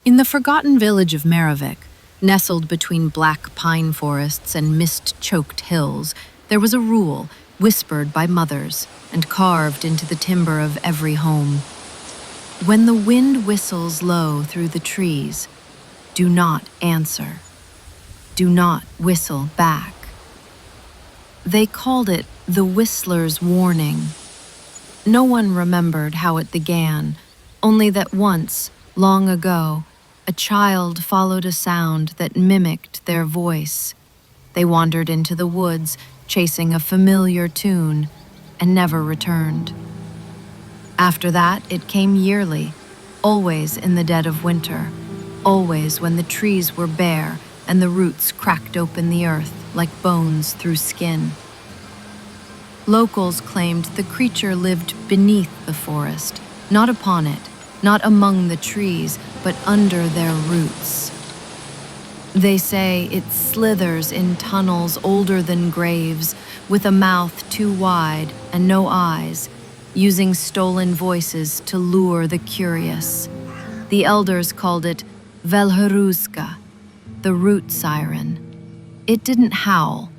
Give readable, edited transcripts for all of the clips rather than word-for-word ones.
In the forgotten village of Maravik, nestled between black pine forests and mist-choked hills, there was a rule whispered by mothers and carved into the timber of every home. When the wind whistles low through the trees, do not answer. Do not whistle back. They called it the whistler's warning. No one remembered how it began, only that once, long ago, a child followed a sound that mimicked their voice. They wandered into the woods, chasing a familiar tune, and never returned. After that, it came yearly, always in the dead of winter, always when the trees were bare and the roots cracked open the earth like bones through skin. Locals claimed the creature lived beneath the forest, not upon it, not among the trees, but under their roots. They say it slithers in tunnels older than graves, with a mouth too wide and no eyes, using stolen voices to lure the curious. The elders called it Velharuska, the root siren. It didn't howl,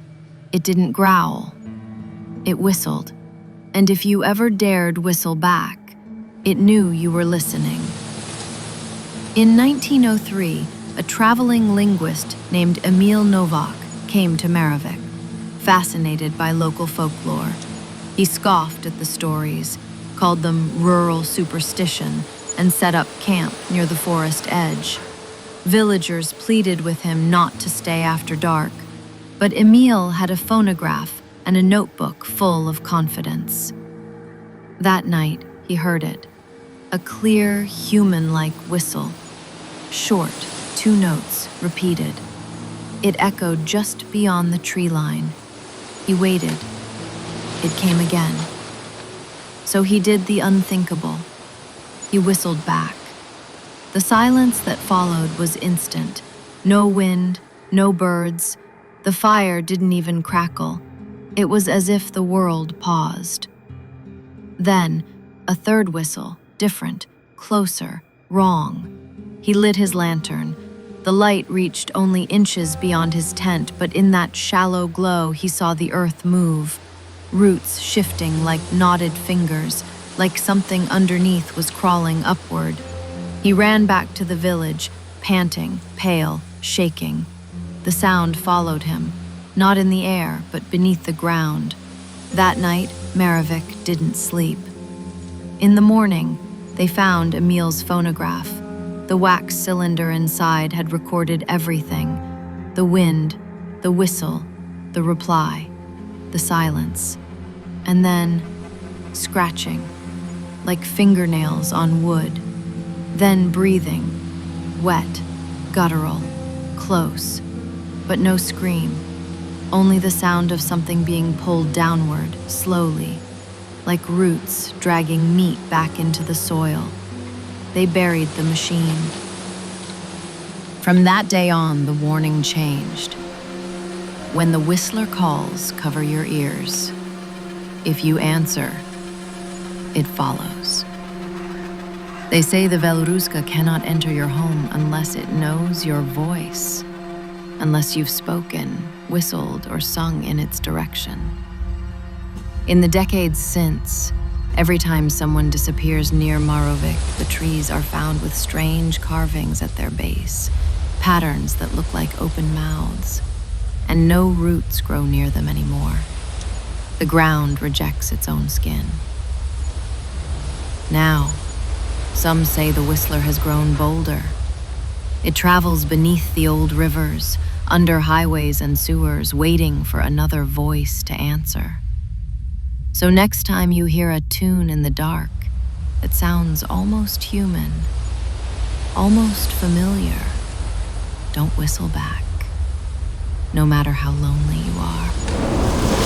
it didn't growl. It whistled, and if you ever dared whistle back, it knew you were listening. In 1903, a traveling linguist named Emil Novak came to Maravik, fascinated by local folklore. He scoffed at the stories, called them rural superstition, and set up camp near the forest edge. Villagers pleaded with him not to stay after dark, but Emil had a phonograph and a notebook full of confidence. That night, he heard it. A clear, human-like whistle. Short, 2 notes, repeated. It echoed just beyond the tree line. He waited. It came again. So he did the unthinkable. He whistled back. The silence that followed was instant. No wind, no birds. The fire didn't even crackle. It was as if the world paused. Then, a third whistle. Different, closer, wrong. He lit his lantern. The light reached only inches beyond his tent, but in that shallow glow he saw the earth move, roots shifting like knotted fingers, like something underneath was crawling upward. He ran back to the village, panting, pale, shaking. The sound followed him, not in the air, but beneath the ground. That night, Maravik didn't sleep. In the morning, they found Emil's phonograph. The wax cylinder inside had recorded everything. The wind, the whistle, the reply, the silence. And then, scratching, like fingernails on wood. Then breathing, wet, guttural, close, but no scream. Only the sound of something being pulled downward, slowly, like roots dragging meat back into the soil. They buried the machine. From that day on, the warning changed. When the whistler calls, cover your ears. If you answer, it follows. They say the Velharuska cannot enter your home unless it knows your voice, unless you've spoken, whistled, or sung in its direction. In the decades since, every time someone disappears near Maravik, the trees are found with strange carvings at their base, patterns that look like open mouths, and no roots grow near them anymore. The ground rejects its own skin. Now, some say the whistler has grown bolder. It travels beneath the old rivers, under highways and sewers, waiting for another voice to answer. So next time you hear a tune in the dark that sounds almost human, almost familiar, don't whistle back, no matter how lonely you are.